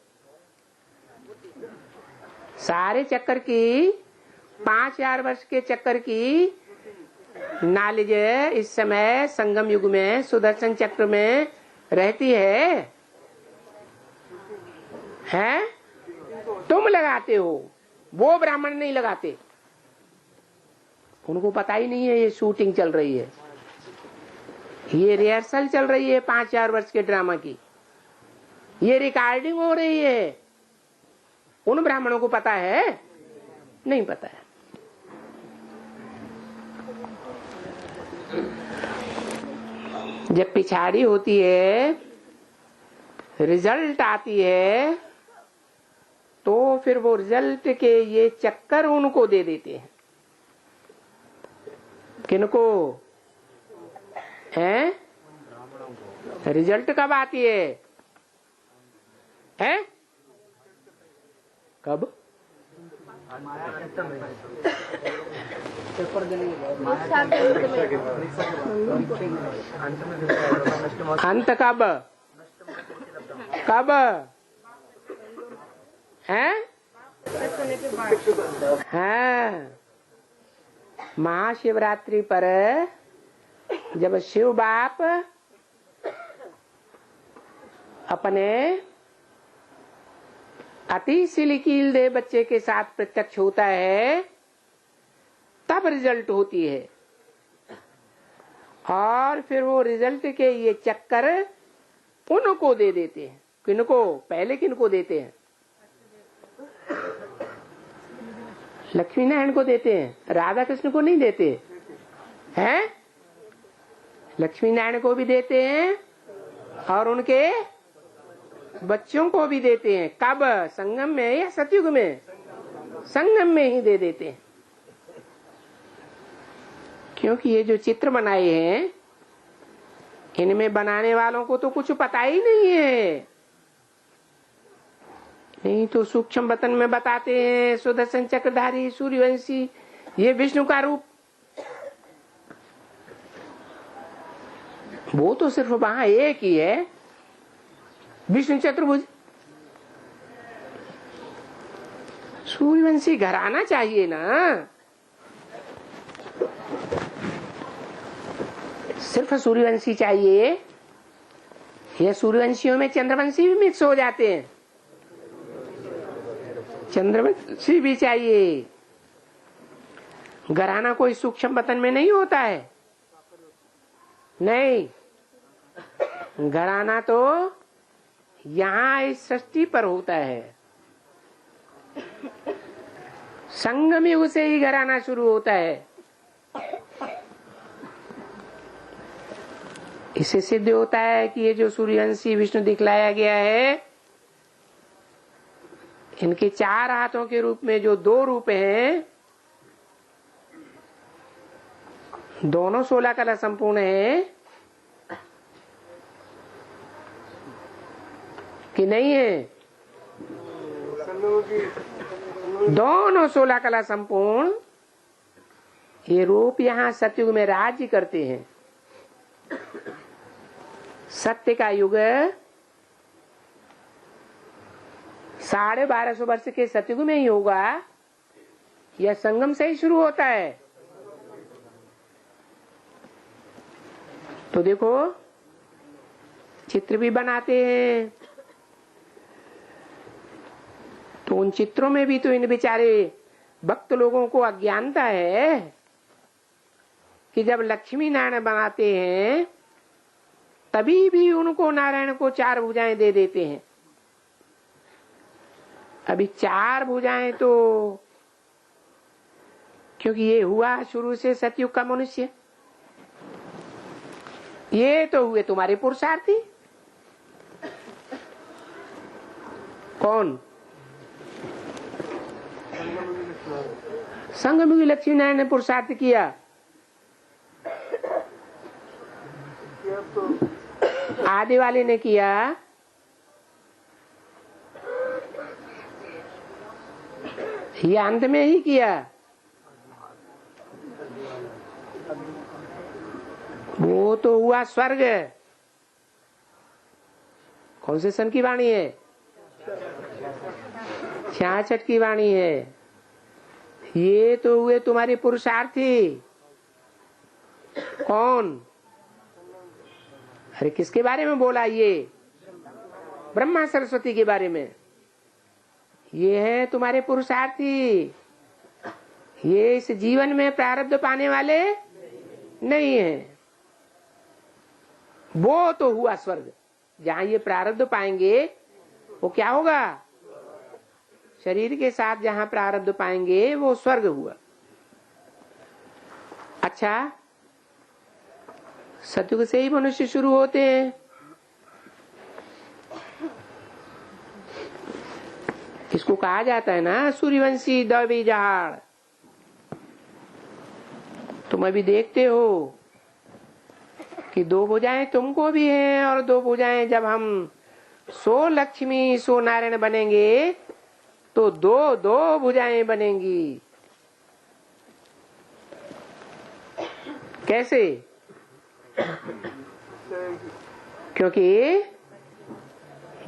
सारे चक्कर की 5000 वर्ष के चक्कर की नालिज इस समय संगम युग में सुदर्शन चक्र में रहती है? तुम लगाते हो, वो ब्राह्मण नहीं लगाते। उनको पता ही नहीं है ये शूटिंग चल रही है, ये रिहर्सल चल रही है 5000 वर्ष के ड्रामा की, ये रिकॉर्डिंग हो रही है। उन ब्राह्मणों को पता है? नहीं पता है। जब पिछाड़ी होती है, रिजल्ट आती है, तो फिर वो रिजल्ट के ये चक्कर उनको दे देते हैं। किनको? हैं? रिजल्ट कब आती है? हैं? कब? अंत कब? कब है? महाशिवरात्रि पर जब शिव बाप अपने अति सिलिकील दे बच्चे के साथ प्रत्यक्ष होता है, तब रिजल्ट होती है। और फिर वो रिजल्ट के ये चक्कर उनको दे देते हैं। किनको? पहले किनको देते हैं? लक्ष्मी नारायण को देते हैं, राधा कृष्ण को नहीं देते हैं? लक्ष्मी नारायण को भी देते हैं और उनके बच्चों को भी देते हैं। कब? संगम में या सतयुग में? संगम में ही दे देते हैं। क्योंकि ये जो चित्र बनाए हैं, इनमें बनाने वालों को तो कुछ पता ही नहीं है। नहीं तो सूक्ष्म वतन में बताते हैं सुदर्शन चक्रधारी सूर्यवंशी, ये विष्णु का रूप। वो तो सिर्फ वहां एक ही है, विष्णु चतुर्भुज। सूर्यवंशी घर आना चाहिए ना। सिर्फ सूर्यवंशी चाहिए या सूर्यवंशियों में चंद्रवंशी भी मिक्स हो जाते हैं? चंद्रवंशी भी चाहिए। घराना कोई सूक्ष्म वतन में नहीं होता है, नहीं। घराना तो यहाँ इस सृष्टि पर होता है। संगम युग से ही घराना शुरू होता है। इससे सिद्ध होता है कि ये जो सूर्यवंशी विष्णु दिखलाया गया है, इनके 4 हाथों के रूप में जो 2 रूप हैं, दोनों 16 कला संपूर्ण है कि नहीं है? दोनों 16 कला संपूर्ण ये रूप यहाँ सतयुग में राज्य करते हैं। सत्य का युग 1250 वर्ष के सतयुग में ही होगा या संगम से ही शुरू होता है? तो देखो चित्र भी बनाते हैं, तो उन चित्रों में भी तो इन बेचारे भक्त लोगों को अज्ञानता है कि जब लक्ष्मी नारायण बनाते हैं तभी भी उनको नारायण को 4 भुजाएं दे देते हैं। अभी 4 भुजाएं तो क्योंकि ये हुआ शुरू से सतयुग का मनुष्य, ये तो हुए तुम्हारे पुरुषार्थी। कौन? संगम की लक्ष्मी नारायण ने पुरुषार्थ किया। आदि वाले ने किया, ये अंत में ही किया। वो तो हुआ स्वर्ग। कौन से सन की वाणी है? 66 की वाणी है। ये तो हुए तुम्हारे पुरुषार्थी। कौन? अरे किसके बारे में बोला? ये ब्रह्मा सरस्वती के बारे में। ये है तुम्हारे पुरुषार्थी, ये इस जीवन में प्रारब्ध पाने वाले नहीं है। वो तो हुआ स्वर्ग। जहां ये प्रारब्ध पाएंगे वो क्या होगा? शरीर के साथ जहां प्रारब्ध पाएंगे वो स्वर्ग हुआ। अच्छा, सतयुग से ही मनुष्य शुरू होते हैं। इसको कहा जाता है ना सूर्यवंशी दैवी जहाड़। तुम अभी देखते हो कि 2 भुजाएं तुमको भी हैं और 2 भुजाएं जब हम सो लक्ष्मी सो नारायण बनेंगे तो 2 भुजाएं बनेंगी। कैसे? क्योंकि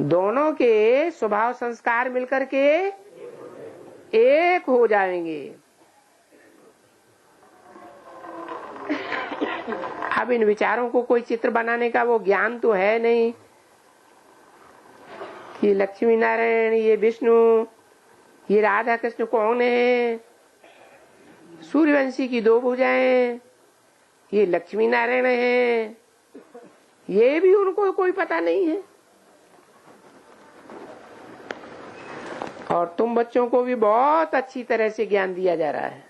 दोनों के स्वभाव संस्कार मिलकर के एक हो जाएंगे। अब इन विचारों को कोई चित्र बनाने का वो ज्ञान तो है नहीं कि लक्ष्मी नारायण, ये विष्णु, ये राधा कृष्ण कौन है, सूर्यवंशी की 2 भुजाएं, ये लक्ष्मी नारायण है, ये भी उनको कोई पता नहीं है। और तुम बच्चों को भी बहुत अच्छी तरह से ज्ञान दिया जा रहा है।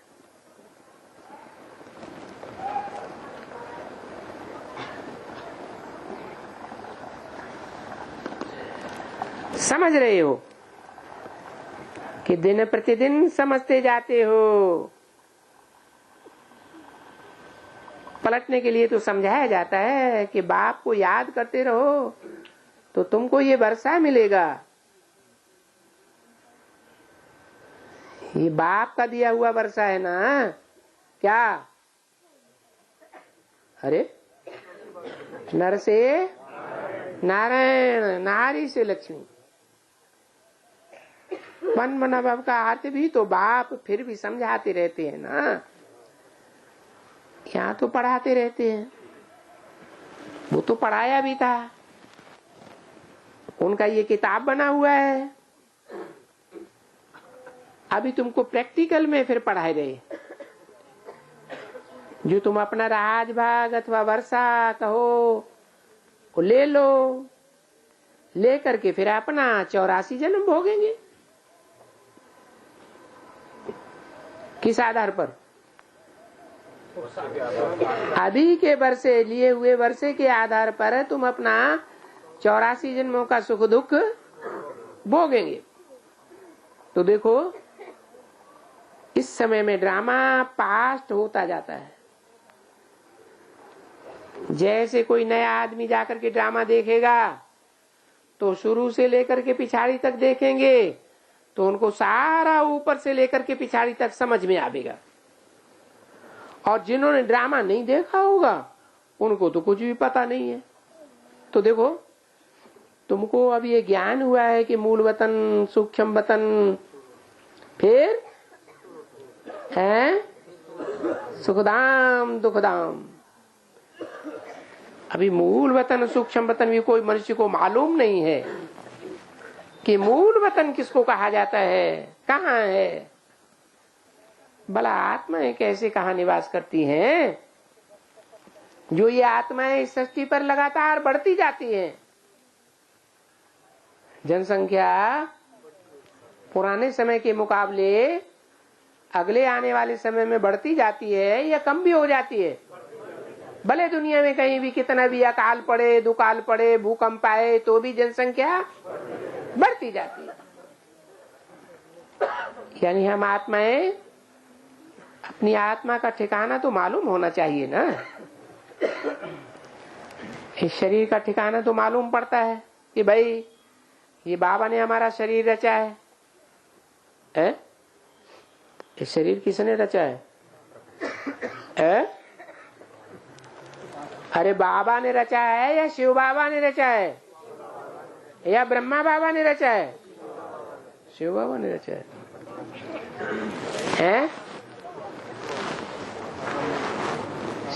समझ रहे हो कि दिन प्रतिदिन समझते जाते हो। पलटने के लिए तो समझाया जाता है कि बाप को याद करते रहो तो तुमको ये वर्षा मिलेगा। ये बाप का दिया हुआ वर्षा है ना। क्या? अरे नर से नारायण, नारी से लक्ष्मी। मन मना बाप का आते भी तो बाप फिर भी समझाते रहते हैं ना। यहाँ तो पढ़ाते रहते हैं, वो तो पढ़ाया भी था। उनका ये किताब बना हुआ है, अभी तुमको प्रैक्टिकल में फिर पढ़ाए रहे। जो तुम अपना राज भाग अथवा वर्षा कहो वो ले लो, ले करके फिर अपना 84 जन्म भोगेंगे। किस आधार पर? अभी के वर्षे, लिए हुए वर्षे के आधार पर तुम अपना 84 जन्मों का सुख दुख भोगेंगे। तो देखो इस समय में ड्रामा पास्ट होता जाता है। जैसे कोई नया आदमी जाकर के ड्रामा देखेगा तो शुरू से लेकर के पिछाड़ी तक देखेंगे तो उनको सारा ऊपर से लेकर के पिछाड़ी तक समझ में आवेगा। और जिन्होंने ड्रामा नहीं देखा होगा उनको तो कुछ भी पता नहीं है। तो देखो तुमको अब ये ज्ञान हुआ है कि मूल वतन, सूक्ष्म वतन, फिर है सुखदाम दुखदाम। अभी मूल वतन सूक्ष्म वतन भी कोई मनुष्य को मालूम नहीं है कि मूल वतन किसको कहा जाता है, कहाँ है। भला आत्माएं कैसे कहाँ निवास करती हैं? जो ये आत्माएं इस सृष्टि पर लगातार बढ़ती जाती हैं। जनसंख्या पुराने समय के मुकाबले अगले आने वाले समय में बढ़ती जाती है या कम भी हो जाती है? भले दुनिया में कहीं भी कितना भी अकाल पड़े, दुकाल पड़े, भूकंप आए, तो भी जनसंख्या बढ़ती जाती है। यानी हम आत्माएं, अपनी आत्मा का ठिकाना तो मालूम होना चाहिए ना। इस शरीर का ठिकाना तो मालूम पड़ता है कि भाई ये बाबा ने हमारा शरीर रचा है? इस शरीर किसने रचा है? अरे बाबा ने रचा है या शिव बाबा ने रचा है या ब्रह्मा बाबा ने रचा है? शिव बाबा ने रचा है?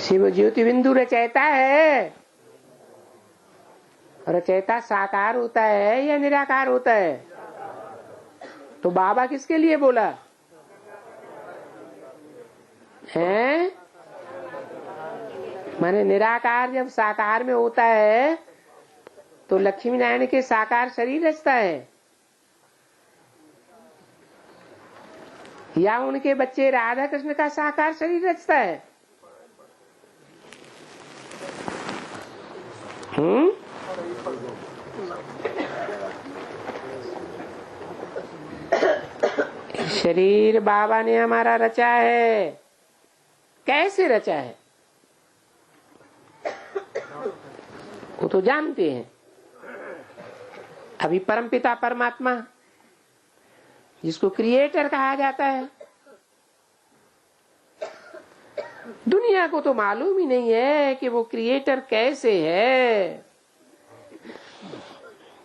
शिव ज्योति बिंदु रचयिता है। रचयिता साकार होता है या निराकार होता है? तो बाबा किसके लिए बोला है? माने निराकार जब साकार में होता है तो लक्ष्मी नारायण के साकार शरीर रचता है या उनके बच्चे राधा कृष्ण का साकार शरीर रचता है? शरीर बाबा ने हमारा रचा है। कैसे रचा है वो तो जानते हैं। अभी परमपिता परमात्मा जिसको क्रिएटर कहा जाता है, दुनिया को तो मालूम ही नहीं है कि वो क्रिएटर कैसे है।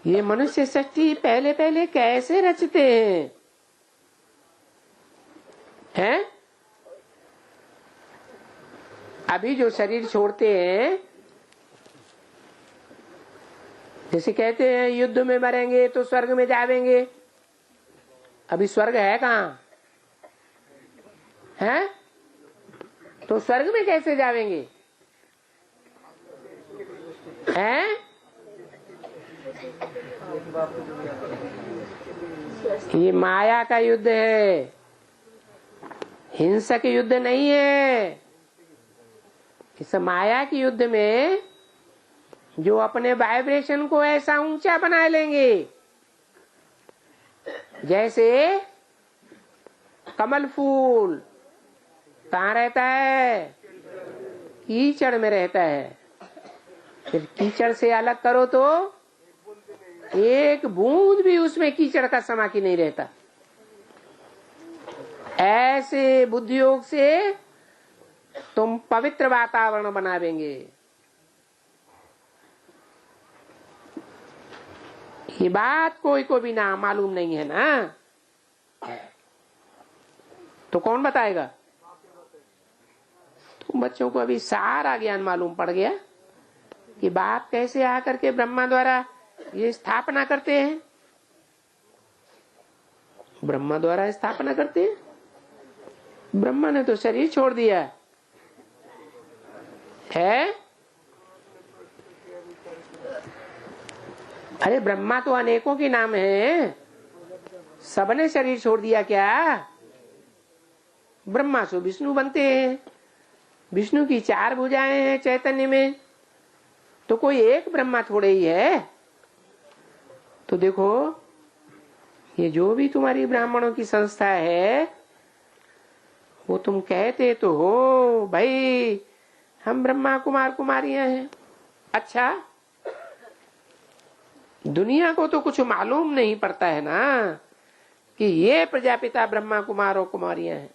ये मनुष्य सृष्टि पहले पहले कैसे रचते हैं? अभी जो शरीर छोड़ते हैं, जैसे कहते हैं युद्ध में मरेंगे तो स्वर्ग में जावेंगे। अभी स्वर्ग है कहाँ है? तो स्वर्ग में कैसे जावेंगे? हैं? ये माया का युद्ध है, हिंसक युद्ध नहीं है। इस माया के युद्ध में जो अपने वाइब्रेशन को ऐसा ऊंचा बना लेंगे, जैसे कमल फूल कहाँ रहता है? कीचड़ में रहता है। फिर कीचड़ से अलग करो तो एक बूंद भी उसमें कीचड़ का समाकी नहीं रहता। ऐसे बुद्धियोग से तुम पवित्र वातावरण बनावेंगे। ये बात कोई को भी ना मालूम नहीं है ना, तो कौन बताएगा? तुम बच्चों को अभी सारा ज्ञान मालूम पड़ गया कि बाप कैसे आकर के ब्रह्मा द्वारा ये स्थापना करते हैं। ब्रह्मा द्वारा स्थापना करते हैं। ब्रह्मा ने तो शरीर छोड़ दिया है। अरे ब्रह्मा तो अनेकों के नाम है, सबने शरीर छोड़ दिया क्या? ब्रह्मा से विष्णु बनते हैं। विष्णु की 4 भुजाएं हैं चैतन्य में, तो कोई एक ब्रह्मा थोड़े ही है। तो देखो ये जो भी तुम्हारी ब्राह्मणों की संस्था है, वो तुम कहते तो हो भाई हम ब्रह्मा कुमार कुमारियां हैं। अच्छा, दुनिया को तो कुछ मालूम नहीं पड़ता है ना कि ये प्रजापिता ब्रह्मा कुमार और कुमारियां हैं।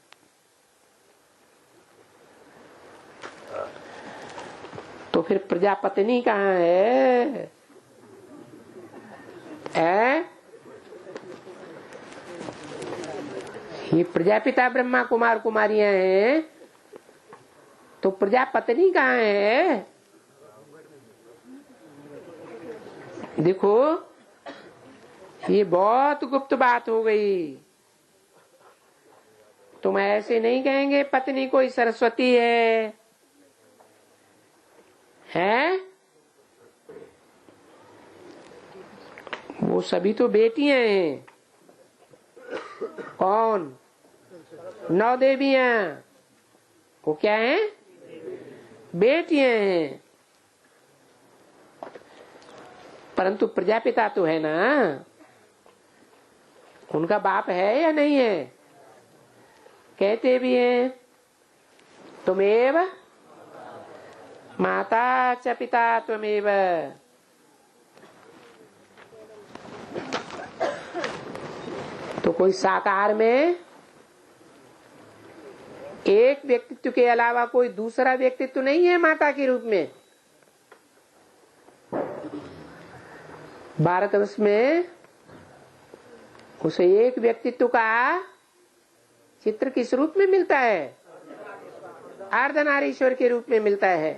तो फिर प्रजापतिनी कहाँ है? है? ये प्रजापिता ब्रह्मा कुमार कुमारियां हैं, तो प्रजापत्नी कहाँ है? देखो, ये बहुत गुप्त बात हो गई। तुम ऐसे नहीं कहेंगे पत्नी कोई सरस्वती है? वो सभी तो बेटियां हैं। कौन? 9 देवियां, वो क्या है? बेटियां हैं। परंतु प्रजापिता तो है ना, उनका बाप है या नहीं है? कहते भी हैं तुमेव माता च पिता त्वमेव। तो कोई साकार में एक व्यक्तित्व के अलावा कोई दूसरा व्यक्तित्व नहीं है माता के रूप में। भारतवर्ष में उसे एक व्यक्तित्व का चित्र किस रूप में मिलता है? अर्धनारीश्वर के रूप में मिलता है।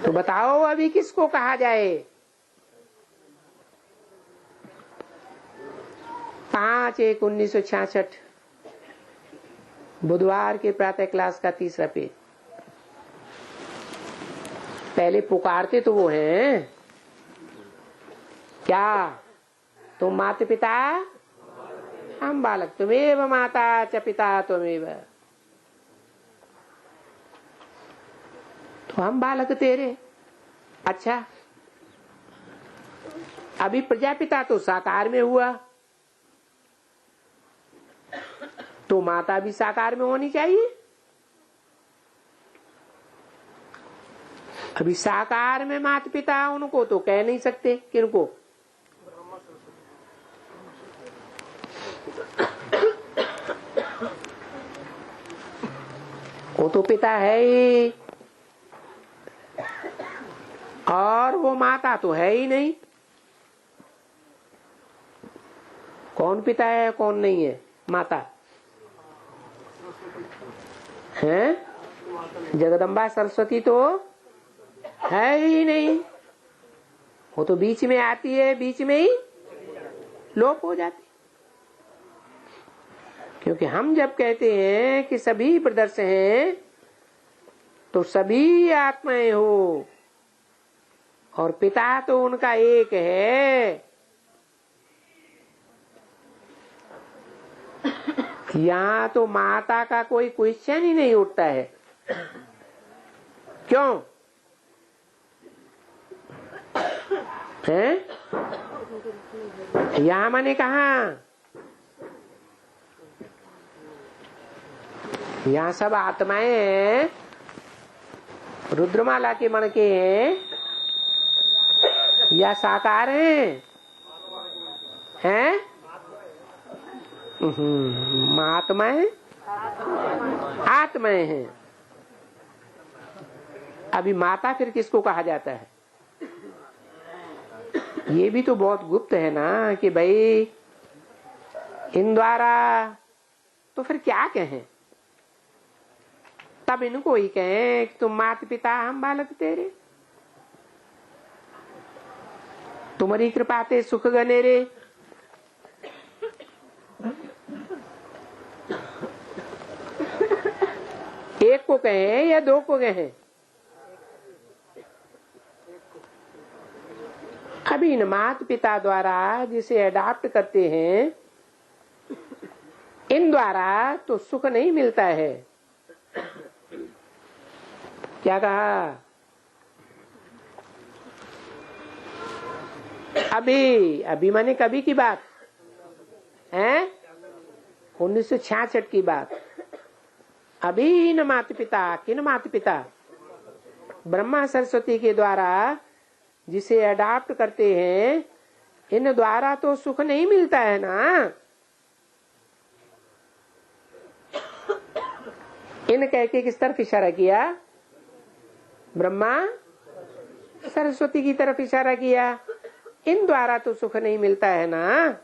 तो बताओ अभी किसको कहा जाए? 5/1/1966 बुधवार के प्रातः क्लास का 3रा पेज। पहले पुकारते तो वो हैं क्या? तुम माता पिता, हम बालक। तुमेव माता च पिता त्वमेव। तो हम बालक तेरे। अच्छा, अभी प्रजापिता तो साकार में हुआ, तो माता भी साकार में होनी चाहिए। अभी साकार में माता पिता, उनको तो कह नहीं सकते। किनको? वो तो पिता है ही, और वो माता तो है ही नहीं। कौन पिता है कौन नहीं है? माता है। जगदम्बा सरस्वती तो है ही नहीं, वो तो बीच में आती है, बीच में ही लोप हो जाती। क्योंकि हम जब कहते हैं कि सभी ब्रदर्स हैं, तो सभी आत्माएं हो, और पिता तो उनका एक है। यहाँ तो माता का कोई क्वेश्चन ही नहीं उठता है। क्यों है? यहाँ मैंने कहा, यहाँ सब आत्माएं हैं, रुद्रमाला के मन के हैं या साकार हैं? महात्माएं आत्माएं हैं। अभी माता फिर किसको कहा जाता है? ये भी तो बहुत गुप्त है ना, कि भाई इन द्वारा, तो फिर क्या कहें? तब इनको ही कहें कि तुम माता पिता, हम बालक तेरे। तुम्हारी कृपा ते सुख गने रे। एक को कहें या 2 को कहें? अभी इन माता पिता द्वारा जिसे अडॉप्ट करते हैं, इन द्वारा तो सुख नहीं मिलता है। क्या कहा? अभी माने कभी की बात है, 1966 की बात। अभी इन माता पिता, किन माता पिता? ब्रह्मा सरस्वती के द्वारा जिसे अडॉप्ट करते हैं, इन द्वारा तो सुख नहीं मिलता है ना। इन कह के किस तरफ इशारा किया? ब्रह्मा सरस्वती की तरफ इशारा किया। इन द्वारा तो सुख नहीं मिलता है ना।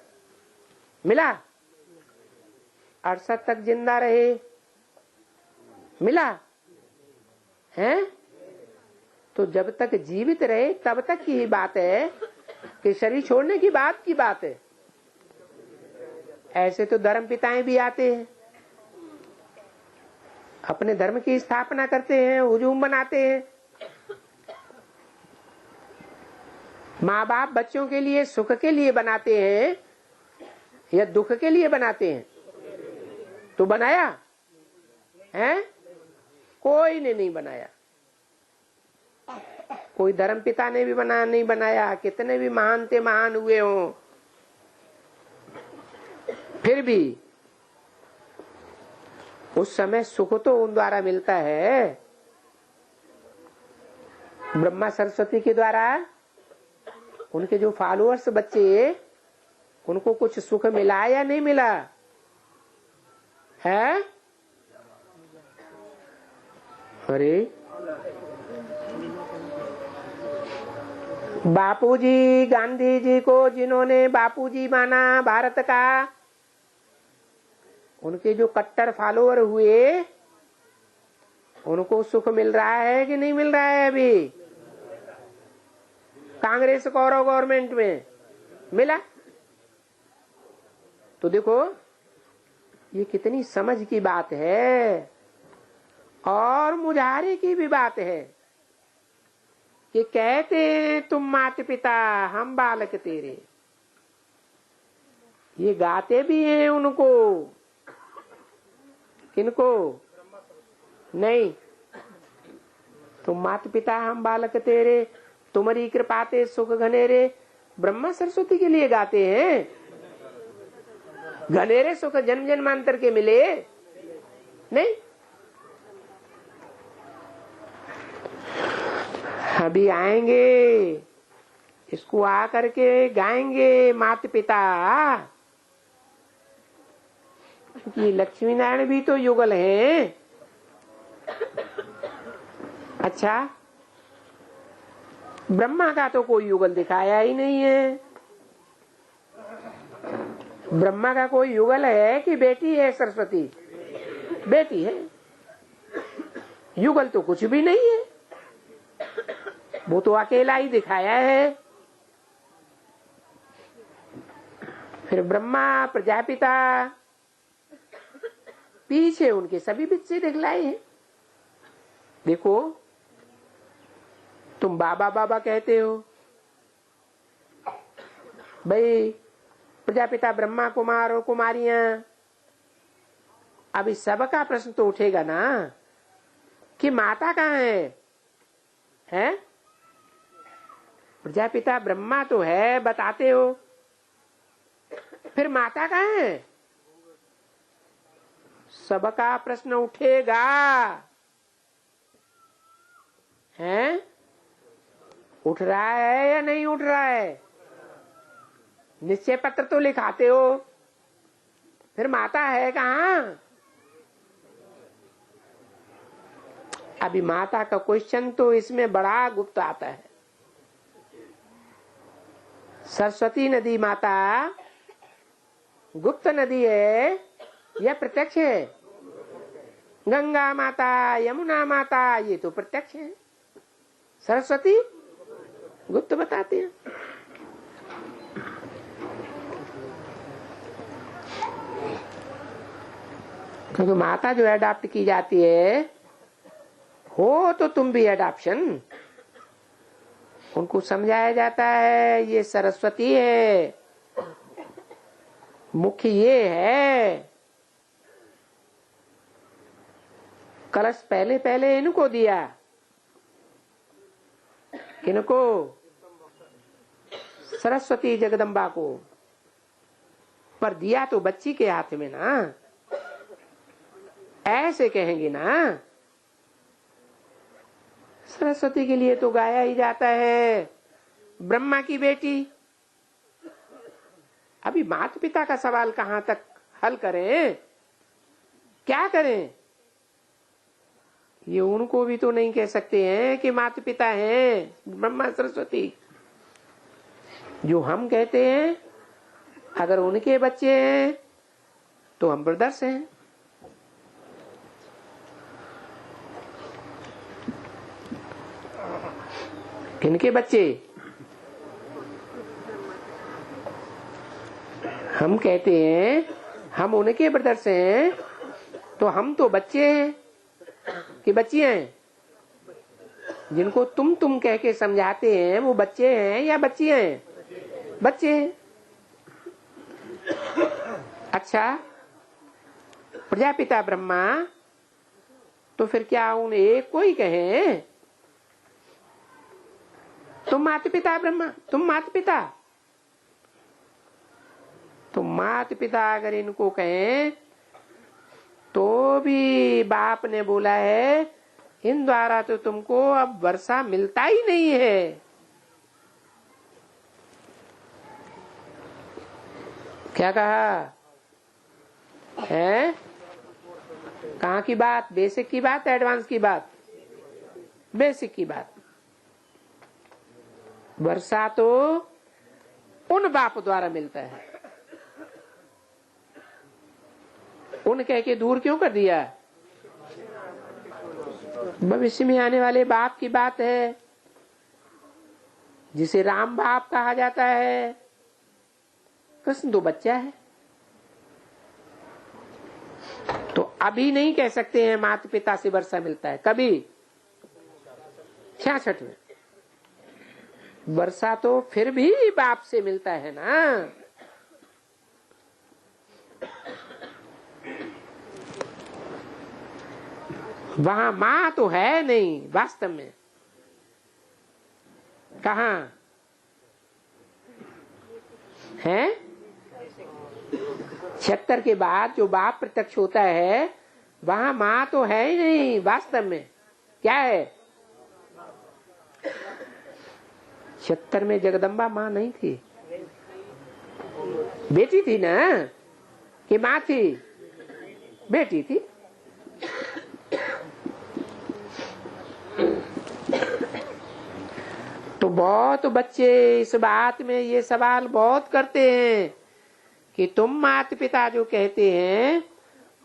मिला? 68 तक जिंदा रहे, मिला है? तो जब तक जीवित रहे तब तक की ही बात है कि शरीर छोड़ने की बात की बात है। ऐसे तो धर्म पिताएं भी आते हैं, अपने धर्म की स्थापना करते हैं, हुजूम बनाते हैं। माँ बाप बच्चों के लिए सुख के लिए बनाते हैं या दुख के लिए बनाते हैं? तो बनाया है? कोई ने नहीं बनाया। कोई धर्म पिता ने भी नहीं बनाया, कितने भी महान थे, महान हुए हों, फिर भी उस समय सुख तो उन द्वारा मिलता है, ब्रह्मा सरस्वती के द्वारा। उनके जो फॉलोअर्स बच्चे, उनको कुछ सुख मिला या नहीं मिला है? अरे बापूजी, गांधी जी को जिन्होंने बापूजी माना भारत का, उनके जो कट्टर फॉलोअर हुए, उनको सुख मिल रहा है कि नहीं मिल रहा है? अभी कांग्रेस कौरव गवर्नमेंट में मिला। तो देखो ये कितनी समझ की बात है और मुझारे की भी बात है कि कहते हैं तुम माता पिता हम बालक तेरे। ये गाते भी हैं उनको, किनको? नहीं, तुम माता पिता हम बालक तेरे, तुम्हारी कृपाते सुख घनेरे। ब्रह्मा सरस्वती के लिए गाते हैं। घनेरे सुख जन्म जन्मांतर के मिले नहीं। अभी आएंगे, इसको आ करके गाएंगे माता पिता, क्योंकि लक्ष्मी नारायण भी तो युगल हैं। अच्छा, ब्रह्मा का तो कोई युगल दिखाया ही नहीं है। ब्रह्मा का कोई युगल है कि बेटी है सरस्वती? बेटी है। युगल तो कुछ भी नहीं है, वो तो अकेला ही दिखाया है। फिर ब्रह्मा प्रजापिता, पीछे उनके सभी बच्चे दिखलाए हैं। देखो तुम बाबा बाबा कहते हो, भाई प्रजापिता ब्रह्मा कुमार और कुमारियां, अभी सबका प्रश्न तो उठेगा ना कि माता कहाँ है? प्रजापिता ब्रह्मा तो है बताते हो, फिर माता कहाँ है? सबका प्रश्न उठेगा है? उठ रहा है या नहीं उठ रहा है? निश्चय पत्र तो लिखाते हो, फिर माता है कहाँ? अभी माता का क्वेश्चन तो इसमें बड़ा गुप्त आता है। सरस्वती नदी माता गुप्त नदी है या प्रत्यक्ष है? गंगा माता, यमुना माता, ये तो प्रत्यक्ष है। सरस्वती गुप्त बताते हैं। क्योंकि माता जो अडॉप्ट की जाती है, हो तो तुम भी अडॉप्शन, उनको समझाया जाता है ये सरस्वती है, मुख्य ये है। कलश पहले पहले इनको दिया, किनको? सरस्वती जगदम्बा को, पर दिया तो बच्ची के हाथ में ना। ऐसे कहेंगे ना, सरस्वती के लिए तो गाया ही जाता है ब्रह्मा की बेटी। अभी माता पिता का सवाल कहां तक हल करें, क्या करें? ये उनको भी तो नहीं कह सकते हैं कि माता पिता हैं ब्रह्मा सरस्वती। जो हम कहते हैं अगर उनके बच्चे हैं तो हम ब्रदर्स हैं। इनके बच्चे हम कहते हैं हम उनके ब्रदर्स हैं, तो हम तो बच्चे हैं कि बच्चियां हैं? जिनको तुम कह के समझाते हैं वो बच्चे हैं या बच्चियां हैं? बच्चे हैं। अच्छा, प्रजापिता ब्रह्मा तो फिर क्या उन एक को ही कहें तुम माता पिता ब्रह्मा, तुम माता पिता? तो माता पिता अगर इनको कहें तो भी बाप ने बोला है इन द्वारा तो तुमको अब वर्षा मिलता ही नहीं है। क्या कहा है? कहाँ की बात? बेसिक की बात, एडवांस की बात? बेसिक की बात। वर्षा तो उन बाप द्वारा मिलता है। उन कह के दूर क्यों कर दिया? भविष्य में आने वाले बाप की बात है, जिसे राम बाप कहा जाता है। कृष्ण तो बच्चा है, तो अभी नहीं कह सकते हैं माता पिता से वर्षा मिलता है। कभी 66 में वर्षा तो फिर भी बाप से मिलता है ना। वहां मां तो है नहीं वास्तव में। कहाँ है? 76 के बाद जो बाप प्रत्यक्ष होता है वहां मां तो है ही नहीं वास्तव में। क्या है? 76 में जगदम्बा मां नहीं थी, बेटी थी ना, कि मां थी? बेटी थी। तो बहुत बच्चे इस बात में ये सवाल बहुत करते हैं कि तुम माता पिता जो कहते हैं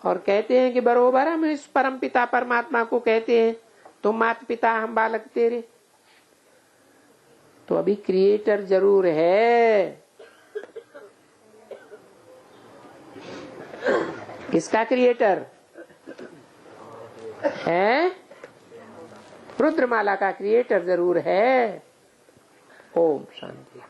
और कहते हैं कि बरोबर हम इस परम पिता परमात्मा को कहते हैं, तुम माता पिता हम बालक तेरे। तो अभी क्रिएटर जरूर है। किसका क्रिएटर है? रुद्रमाला का क्रिएटर जरूर है। ओम शांति।